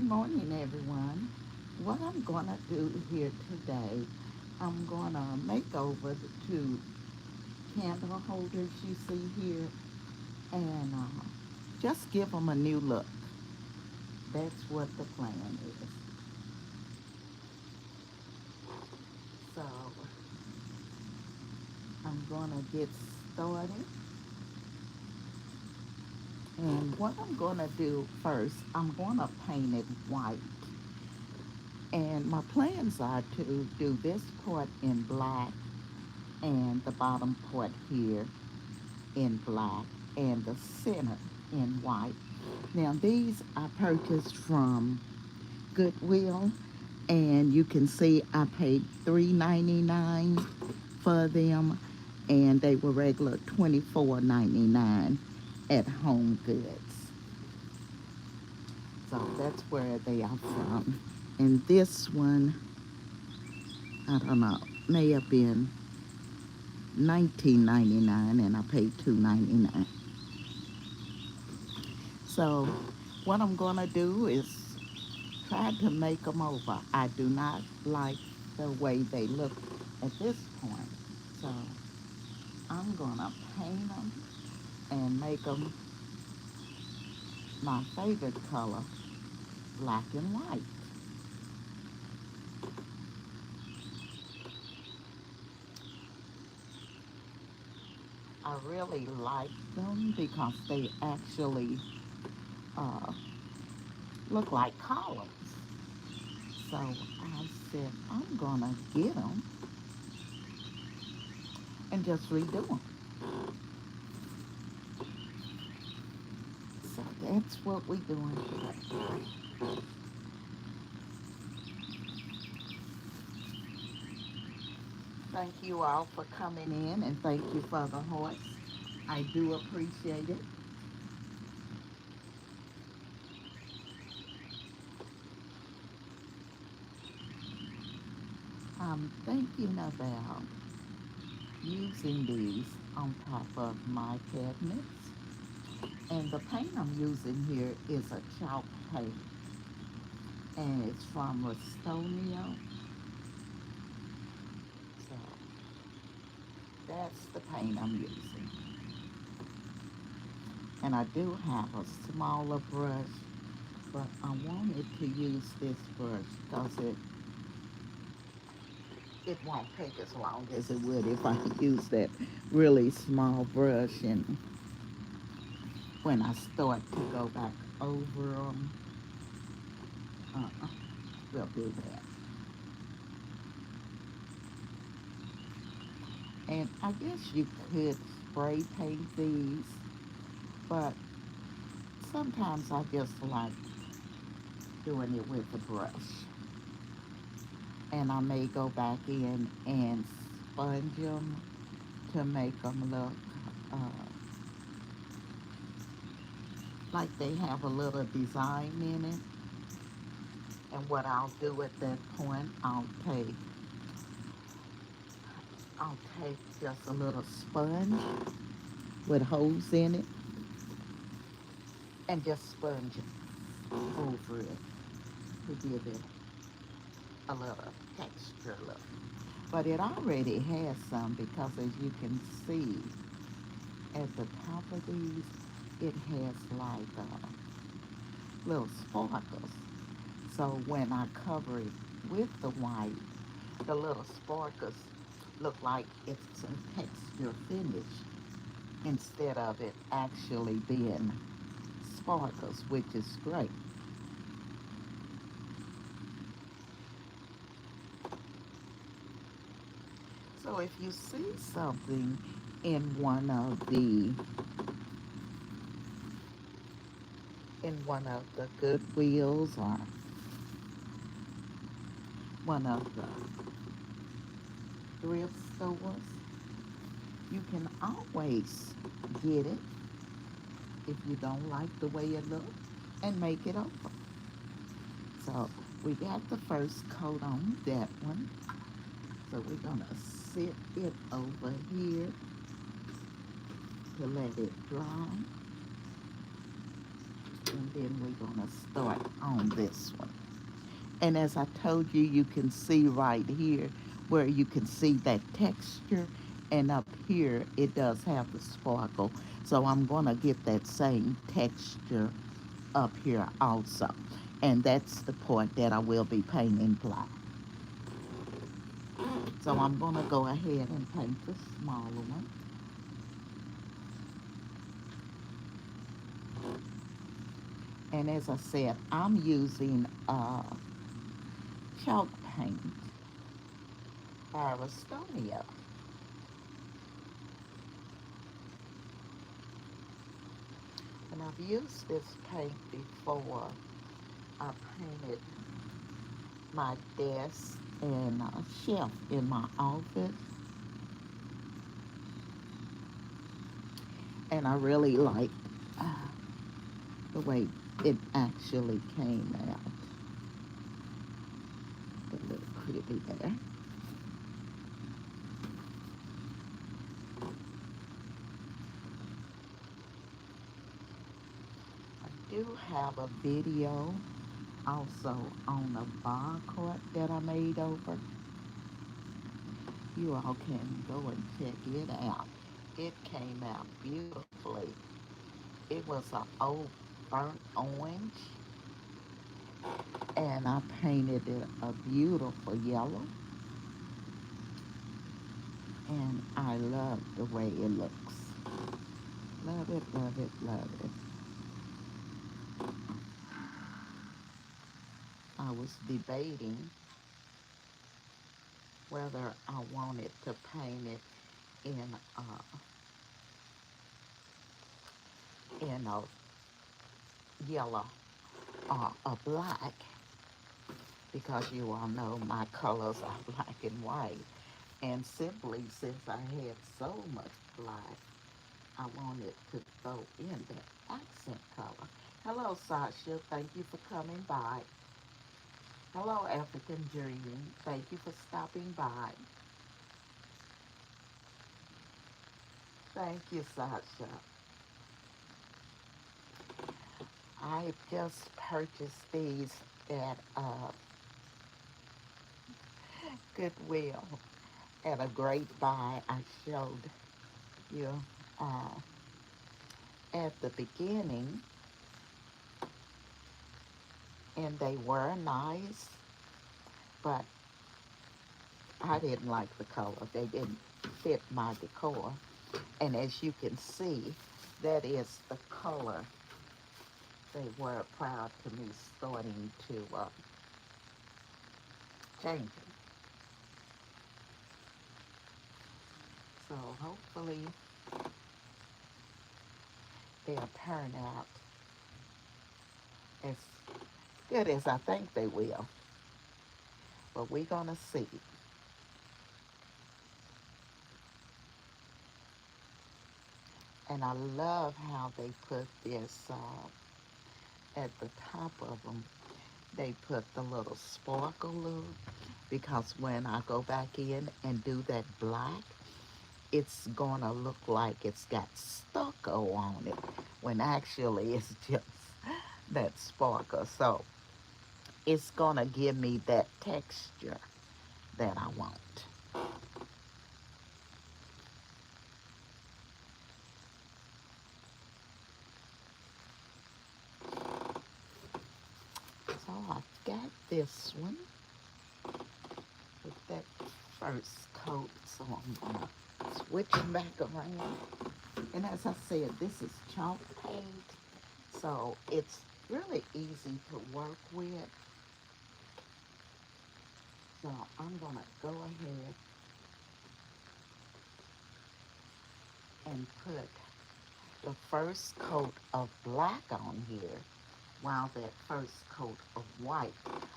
morning, everyone. What I'm gonna do here today, I'm gonna make over the two candle holders you see here and just give them a new look. That's what the plan is. So I'm gonna get started. And what I'm gonna do first, I'm gonna paint it white. And my plans are to do this part in black and the bottom part here in black and the center in white. Now these I purchased from Goodwill, and you can see I paid $3.99 for them, and they were regular $24.99 at Home Goods. So that's where they are from. And this one, I don't know, may have been $19.99, and I paid $2.99. So what I'm gonna do is try to make them over. I do not like the way they look at this point. So I'm gonna paint them and make them my favorite color, black and white. I really like them because they actually uh, look like columns. So I said I'm gonna get them and just redo them. So that's what we're doing today. Thank you all for coming in and thank you for the hearts. I do appreciate it. I'm thinking about using these on top of my cabinets. And the paint I'm using here is a chalk paint. And it's from Rust-Oleum. So that's the paint I'm using. And I do have a smaller brush, but I wanted to use this brush because it won't take as long as it would if I use that really small brush. And when I start to go back over them, uh-uh, we'll do that. And I guess you could spray paint these, but sometimes I just like doing it with a brush. And I may go back in and sponge them to make them look uh, like they have a little design in it. And what I'll do at that point, I'll take just a little sponge with holes in it and just sponge it over it to give it a little texture look. But it already has some because as you can see at the top of these, it has like little sparkles. So when I cover it with the white, the little sparkles look like it's a texture finish instead of it actually being sparkles, which is great. So if you see something in one of the Goodwills or one of the thrift stores, you can always get it if you don't like the way it looks and make it over. So we got the first coat on that one. So we're gonna sit it over here to let it dry. And then we're going to start on this one. And as I told you, you can see right here where you can see that texture. And up here, it does have the sparkle. So I'm going to get that same texture up here also. And that's the part that I will be painting black. So I'm going to go ahead and paint the smaller one. And as I said, I'm using chalk paint by Estonia. And I've used this paint before. I painted my desk and a shelf in my office. And I really like uh, the way it actually came out. A little pretty there. I do have a video also on a bar cart that I made over. You all can go and check it out. It came out beautifully. It was an old burnt orange, and I painted it a beautiful yellow, and I love the way it looks. Love it, love it, love it. I was debating whether I wanted to paint it in a yellow or a black, because you all know my colors are black and white. And simply since I had so much black, I wanted to throw in the accent color. Hello, Sasha. Thank you for coming by. Hello, African Dreaming. Thank you for stopping by. Thank you, Sasha. I just purchased these at Goodwill at a great buy. I showed you uh, at the beginning, and they were nice, but I didn't like the color. They didn't fit my decor. And as you can see, that is the color they were prior to me starting to change them. So hopefully they'll turn out as good as I think they will. But we're going to see. And I love how they put this at the top of them. They put the little sparkle look, because when I go back in and do that black, it's gonna look like it's got stucco on it, when actually it's just that sparkle. So it's gonna give me that texture that I want. So I've got this one with that first coat, so I'm gonna switch back around. And as I said, this is chalk paint, so it's really easy to work with. So I'm gonna go ahead and put the first coat of black on here, while that first coat of white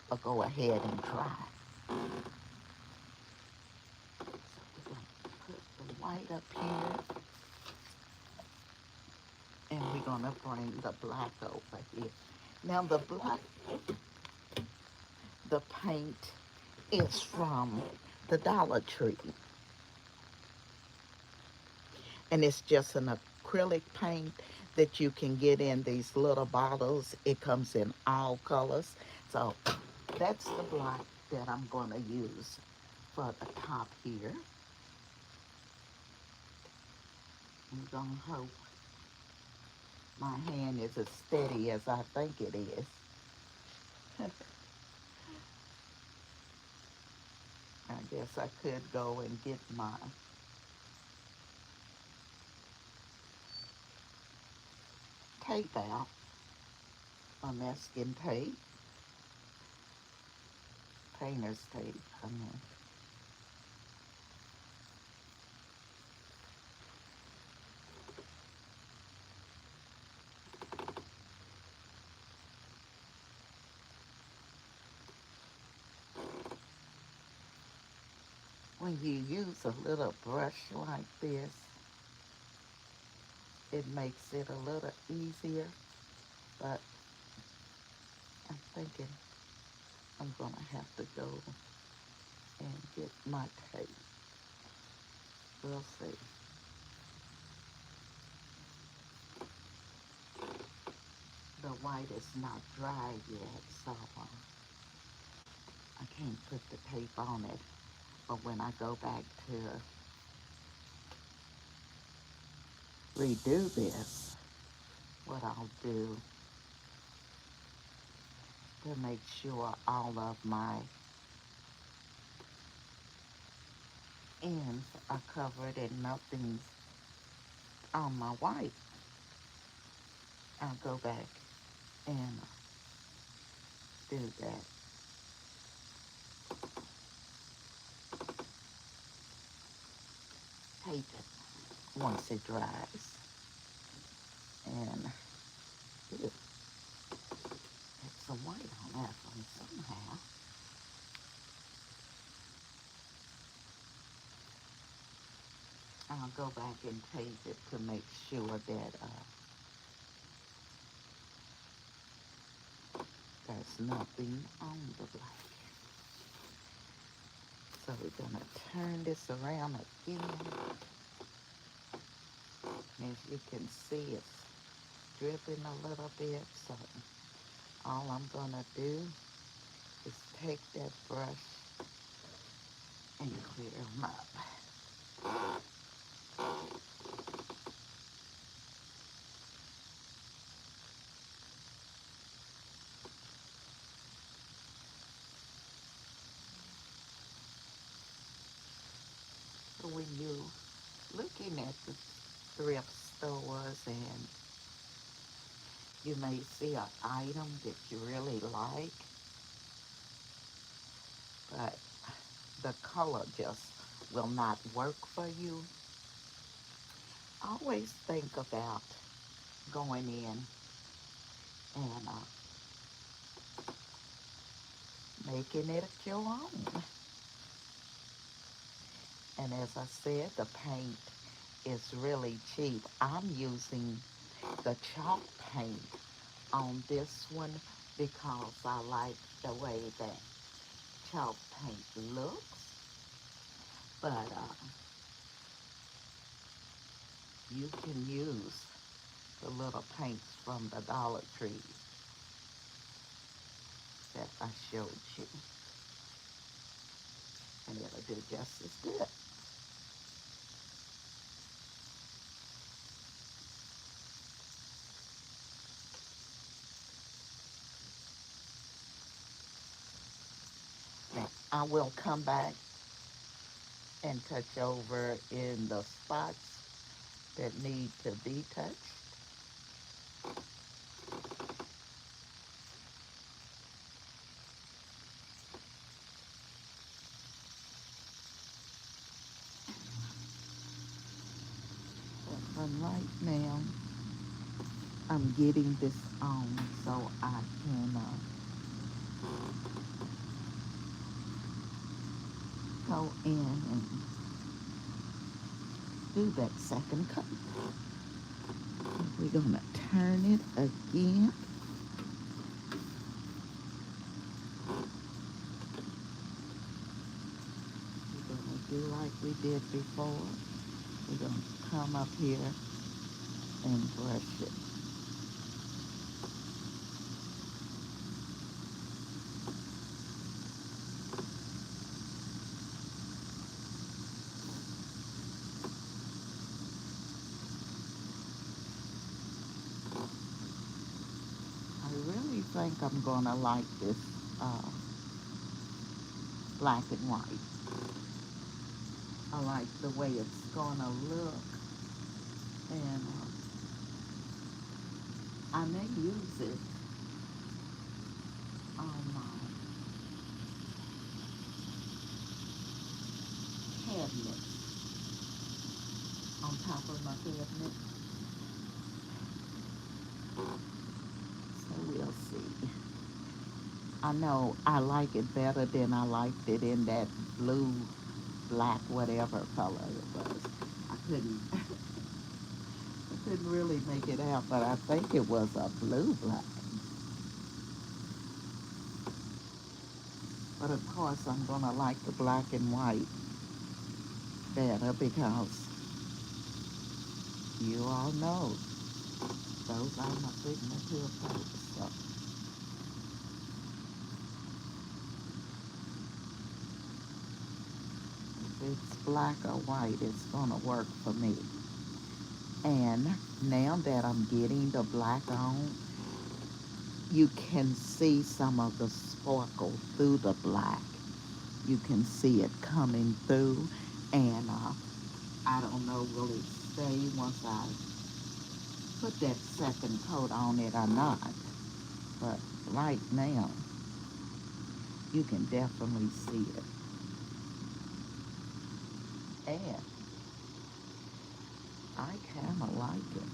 will go ahead and dry. So we're going to put the white up here, and we're going to bring the black over here. Now the paint is from the Dollar Tree, and it's just an acrylic paint that you can get in these little bottles. It comes in all colors. So that's the black that I'm going to use for the top here. I'm going to hope my hand is as steady as I think it is. I guess I could go and get my tape out, my masking tape, painter's tape. When you use a little brush like this, it makes it a little easier, but I'm thinking I'm gonna have to go and get my tape. We'll see. The white is not dry yet, so I can't put the tape on it. But when I go back to redo this, what I'll do to make sure all of my ends are covered and nothing's on my white, I'll go back and do that. Tape it once it dries. And ew, it's some white on that one somehow. I'll go back and tape it to make sure that there's nothing on the black. So we're gonna turn this around again. As you can see, it's dripping a little bit. So all I'm gonna do is take that brush and clear them up. So when you're looking at the thrift stores and you may see an item that you really like, but the color just will not work for you, always think about going in and making it your own. And as I said, the paint is really cheap. I'm using the chalk paint on this one because I like the way that chalk paint looks. But you can use the little paints from the Dollar Tree that I showed you. And it'll do just as good. Now, I will come back and touch over in the spots that need to be touched. But for right now, I'm getting this on so I can go in and do that second coat. We're gonna turn it again. We're gonna do like we did before. We're gonna come up here and brush it. I really think I'm gonna like this uh, black and white. I like the way it's gonna look, and I may use it on my cabinet, on top of my cabinet. So we'll see. I know I like it better than I liked it in that blue, black, whatever color it was. I couldn't, I couldn't really make it out, but I think it was a blue black. But of course, I'm gonna like the black and white better because you all know those are my signature colors. So if it's black or white, it's gonna work for me. And now that I'm getting the black on, you can see some of the sparkle through the black. You can see it coming through, and I don't know, will it stay once I put that second coat on it or not? But right now, you can definitely see it. And I kind of like it.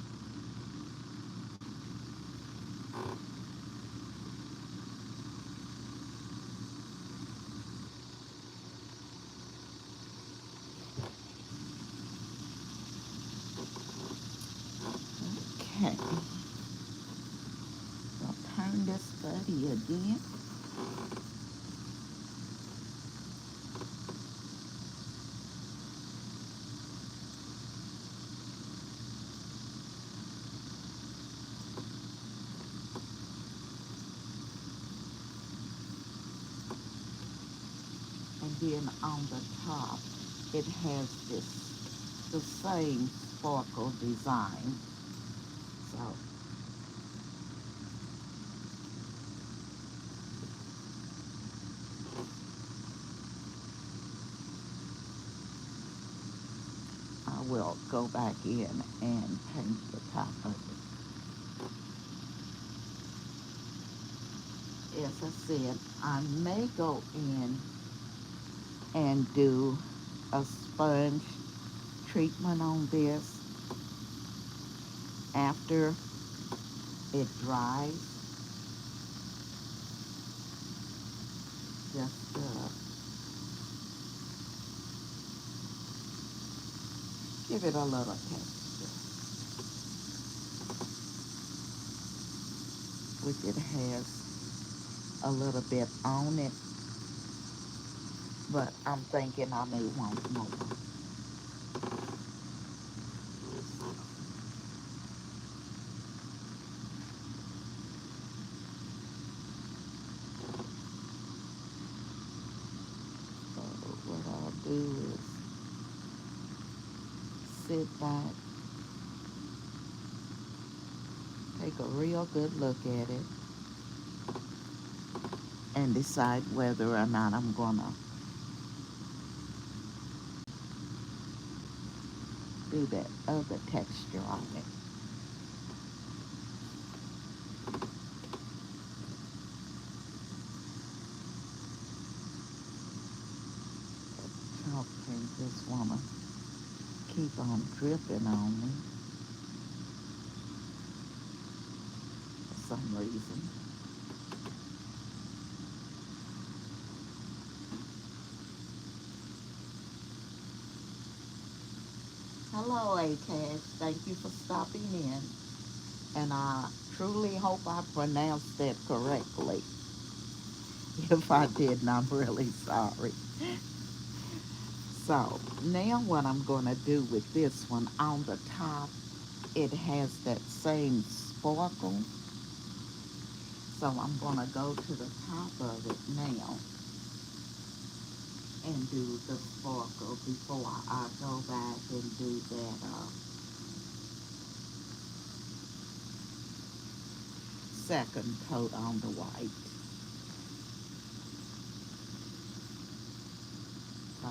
Okay, I'll turn this study again. And then on the top, it has the same sparkle design. So I will go back in and paint the top of it. As I said, I may go in and do a sponge treatment on this after it dries. Just give it a little texture, which it has a little bit on it, but I'm thinking I may want more. So what I'll do is sit back, take a real good look at it, and decide whether or not I'm gonna do that other texture on it. Chalk paint just wanna keep on dripping on me for some reason. Hello, ACAS. Thank you for stopping in. And I truly hope I pronounced that correctly. If I didn't, I'm really sorry. So now what I'm going to do with this one on the top, it has that same sparkle. So I'm going to go to the top of it now and do the sparkle before I go back and do that second coat on the white. So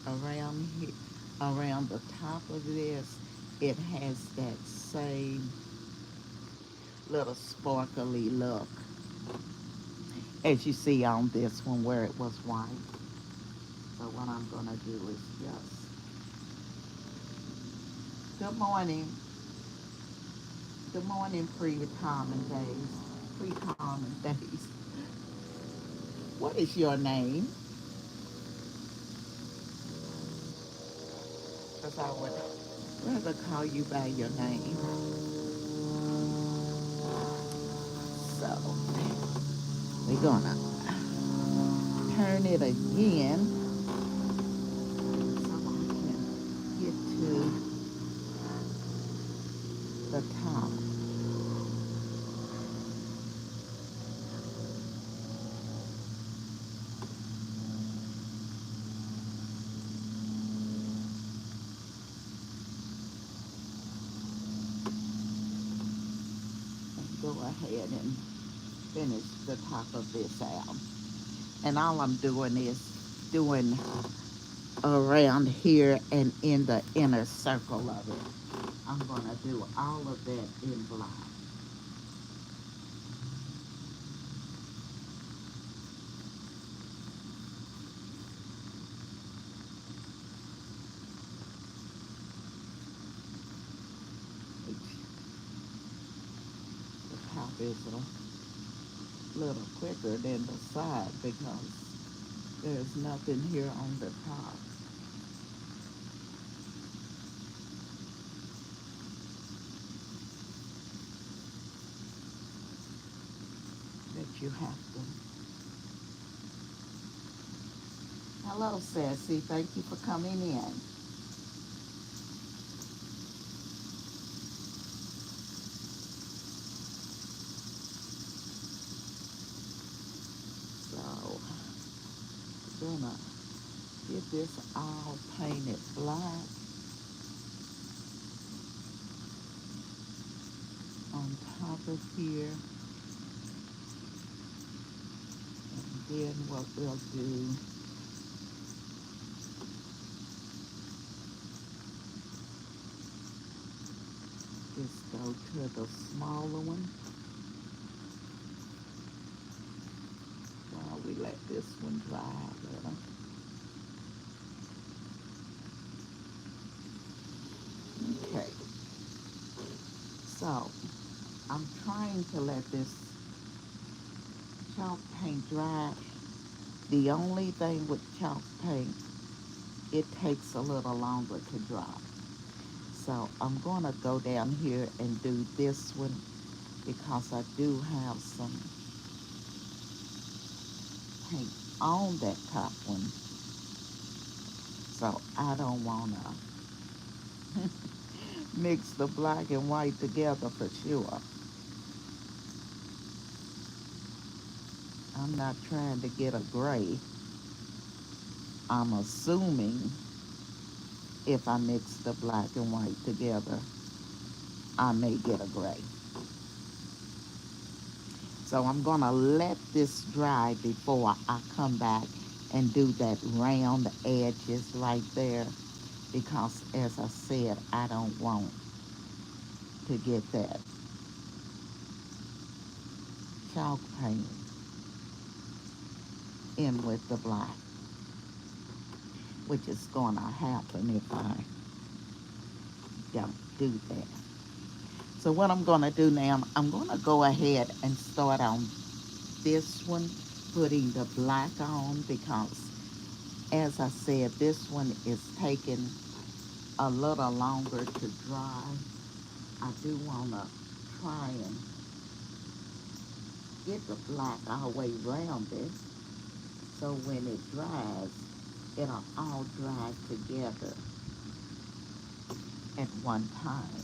around here, around the top of this, it has that same little sparkly look as you see on this one where it was white. So what I'm going to do is just, good morning, good morning, pre-retirement days, pre-retirement days. What is your name? Because I would rather call you by your name. So we're going to turn it again so I can get to the top. And go ahead and finish the top of this out. And all I'm doing is doing around here and in the inner circle of it. I'm going to do all of that in black. The top is a little quicker than the side because there's nothing here on the top that you have to. Hello, Sassy. Thank you for coming in. So, I'm gonna get this all painted black on top of here. And then what we'll do is go to the smaller one while we let this one dry a little. Okay, so I'm trying to let this chalk paint dry. The only thing with chalk paint, it takes a little longer to dry. So I'm gonna go down here and do this one because I do have some paint on that top one. So I don't wanna mix the black and white together for sure. I'm not trying to get a gray. I'm assuming if I mix the black and white together, I may get a gray. So I'm gonna let this dry before I come back and do that round edges right there because as I said, I don't want to get that chalk paint in with the black, which is gonna happen if I don't do that. So what I'm gonna do now, I'm gonna go ahead and start on this one, putting the black on because as I said, this one is taking a little longer to dry. I do wanna try and get the black all the way around it so when it dries, it'll all dry together at one time.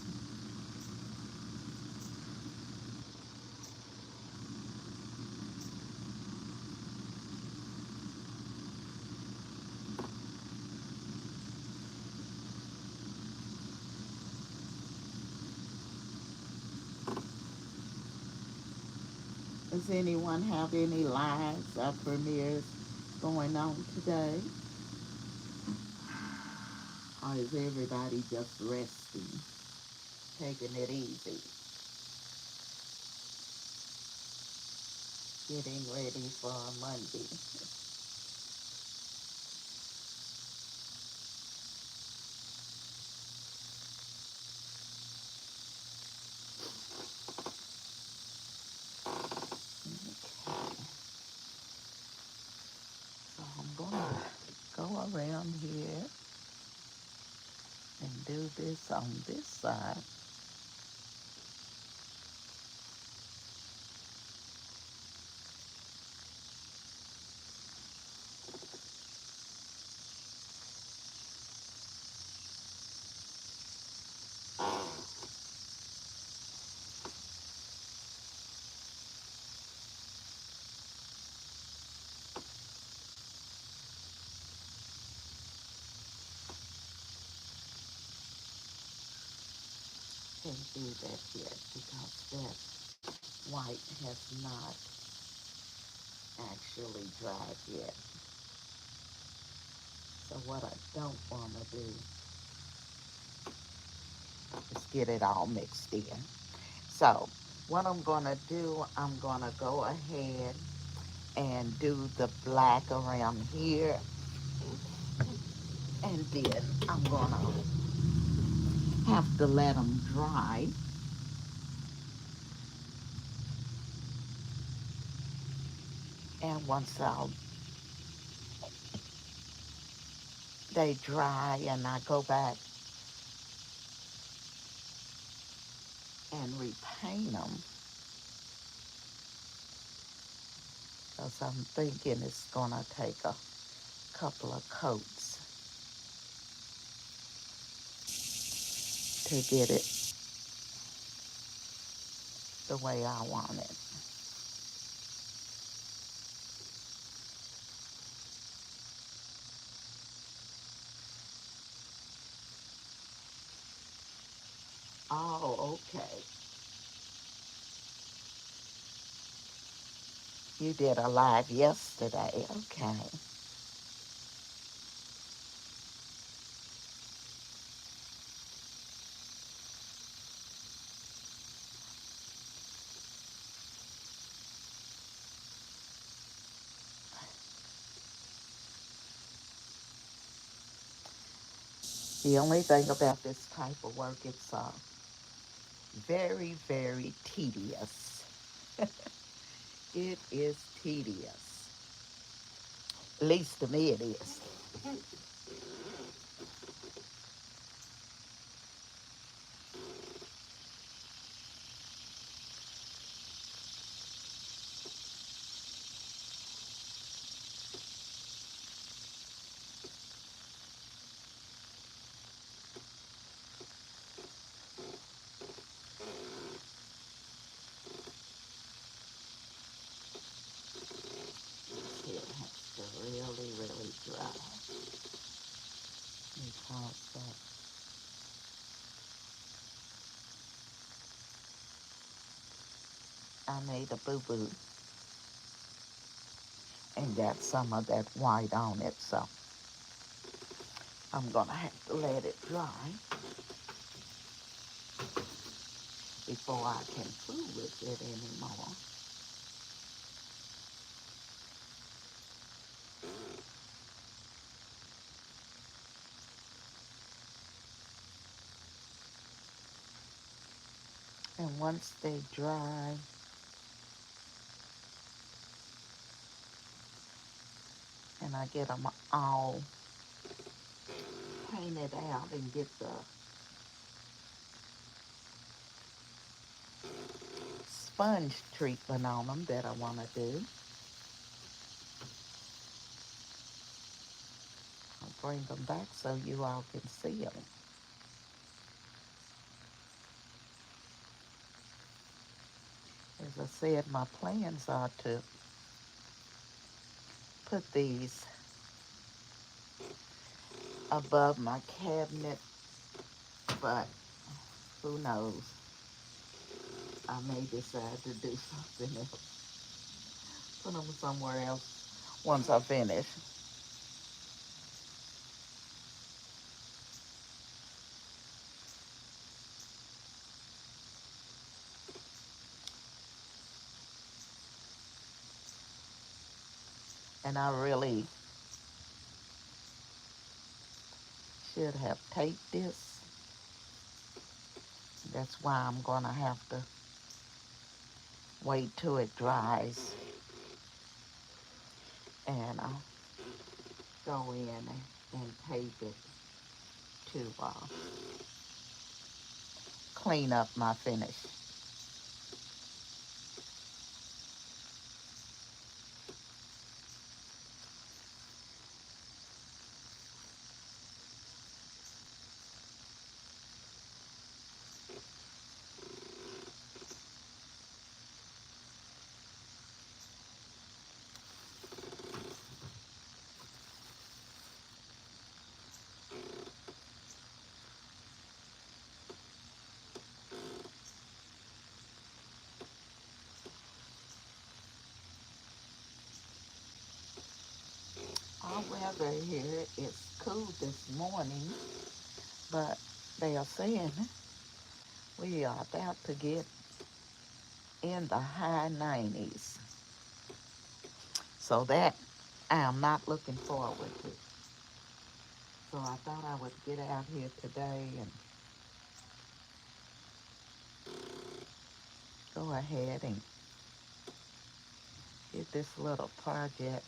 Does anyone have any lives or premieres going on today? Or is everybody just resting, taking it easy, getting ready for Monday? Okay. So I'm going to go around here and do this on this side. Can't do that yet because that white has not actually dried yet. So what I don't want to do is get it all mixed in. So what I'm going to do, I'm going to go ahead and do the black around here. And then I'm going to have to let them dry. And once they dry and I go back and repaint them, because I'm thinking it's going to take a couple of coats to get it the way I want it. Oh, okay. You did a live yesterday. Okay. The only thing about this type of work, it's very, very tedious. It is tedious. At least to me it is. It has to really, really dry because I made a boo-boo and got some of that white on it. So I'm going to have to let it dry before I can fool with it anymore. And once they dry, and I get them all painted out and get the sponge treatment on them that I want to do, I'll bring them back so you all can see them. As I said, my plans are to put these above my cabinet, but who knows? I may decide to do something else. Put them somewhere else once I finish. And I really should have taped this. That's why I'm gonna have to wait till it dries and I'll go in and tape it to clean up my finish. Our weather here is cool this morning, but they are saying we are about to get in the high 90s. So that I am not looking forward to. So I thought I would get out here today and go ahead and get this little project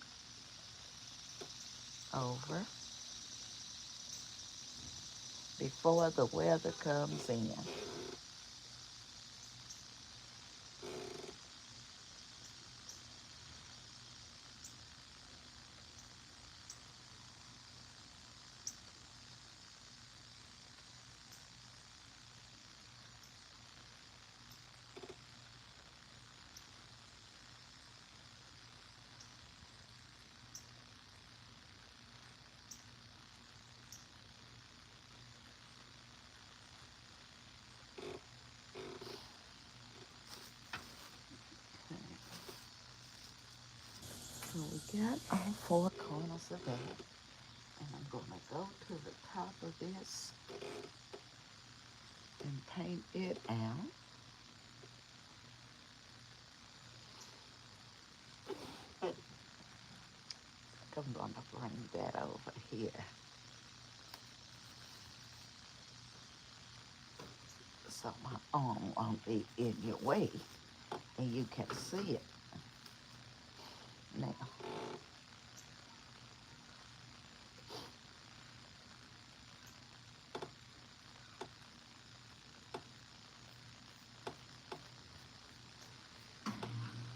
over before the weather comes in. So we got all four corners of that. And I'm going to go to the top of this and paint it out. I'm going to bring that over here so my arm won't be in your way and you can see it. Now,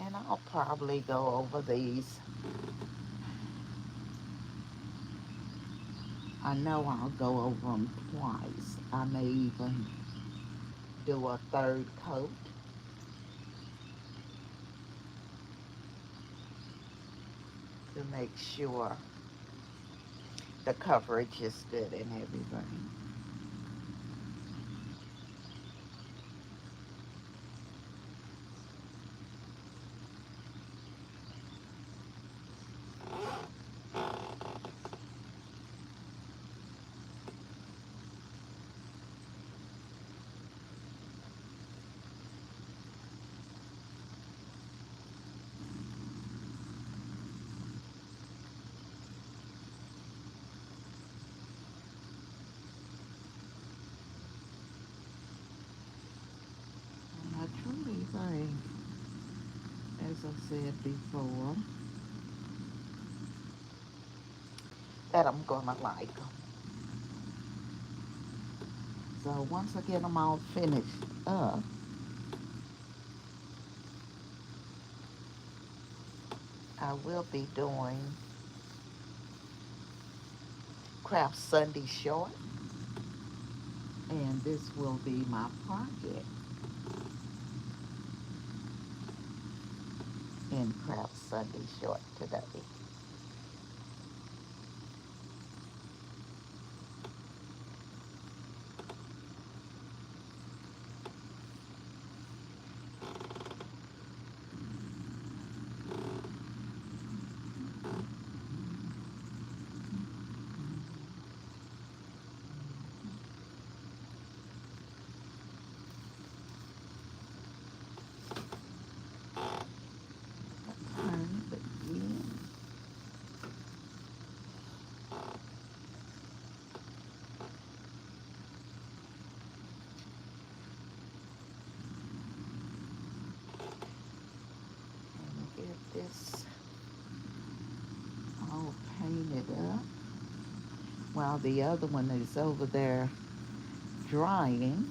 and I'll probably go over these. I know I'll go over them twice. I may even do a third coat to make sure the coverage is good and everything. And I truly think, as I said before, that I'm gonna like them. So once I get them all finished up, I will be doing Craft Sunday short, and this will be my project in Craft Sunday short today. while the other one is over there drying.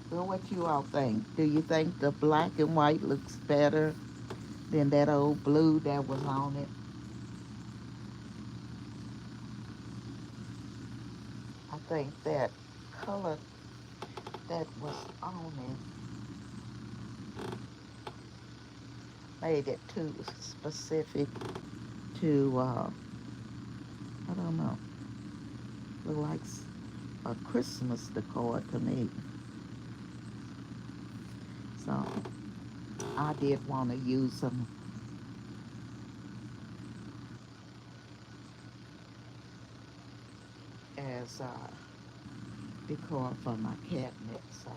Well, what you all think? Do you think the black and white looks better than that old blue that was on it? I think that color that was on it made it too specific to, I don't know, look like a Christmas decor to me. So I did want to use them as decor for my cabinet. So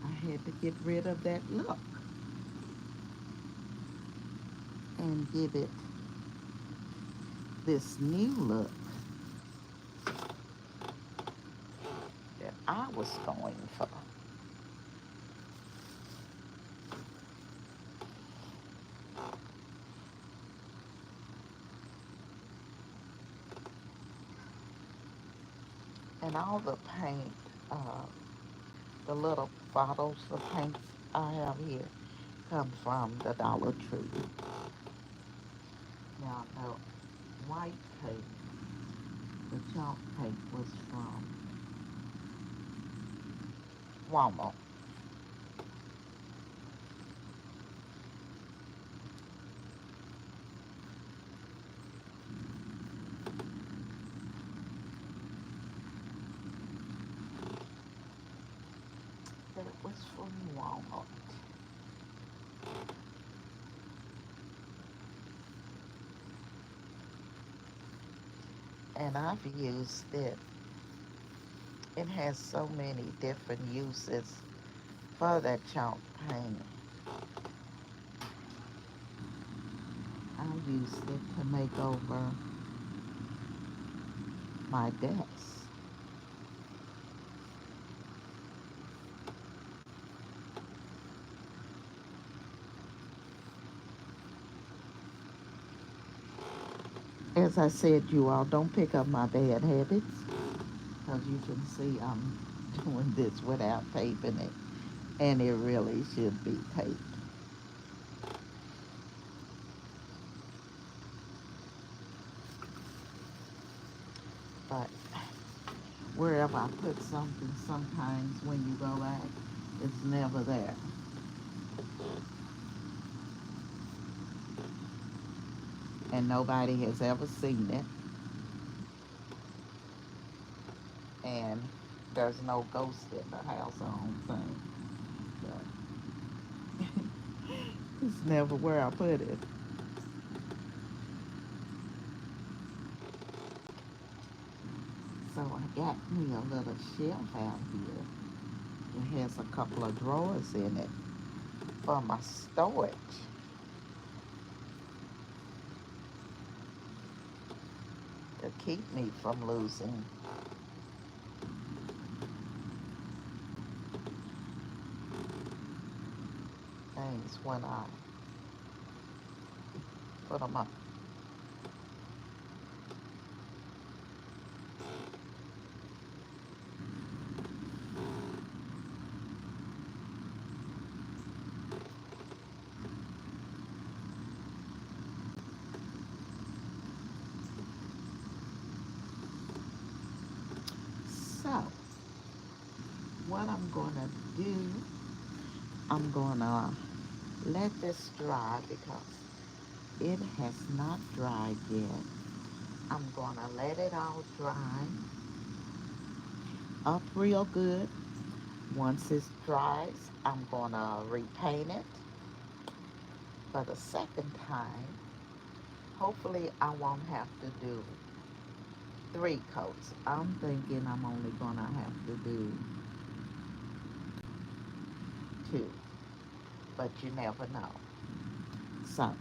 I had to get rid of that look and give it this new look that I was going for. And all the paint, uh, the little bottles of paint I have here come from the Dollar Tree. Now, the white paint, the chalk paint was from Walmart. That was from Walmart. And I've used it. It has so many different uses for that chalk paint. I used it to make over my desk. As I said, you all don't pick up my bad habits because you can see I'm doing this without taping it, and it really should be taped. But wherever I put something, sometimes when you go back, it's never there. And nobody has ever seen it. And there's no ghost in the house, I don't think. But it's never where I put it. So I got me a little shelf out here. It has a couple of drawers in it for my storage to keep me from losing things when I put them up. So what I'm gonna do, I'm gonna let this dry because it has not dried yet. I'm gonna let it all dry up real good. Once it dries, I'm gonna repaint it for the second time. Hopefully I won't have to do 3 coats. I'm thinking I'm only gonna have to do 2, but you never know. So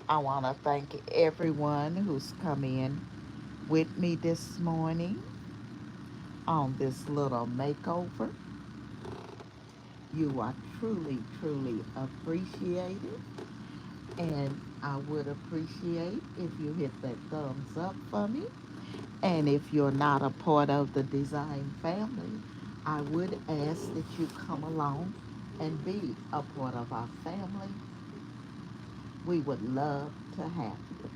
I want to thank everyone who's come in with me this morning on this little makeover. You are truly, truly appreciated. And I would appreciate if you hit that thumbs up for me. And if you're not a part of the design family, I would ask that you come along and be a part of our family. We would love to have you.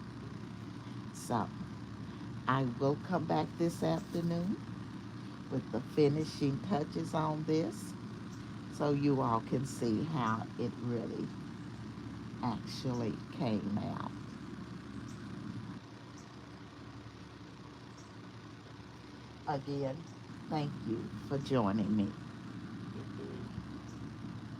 So I will come back this afternoon with the finishing touches on this so you all can see how it really actually came out. Again, thank you for joining me.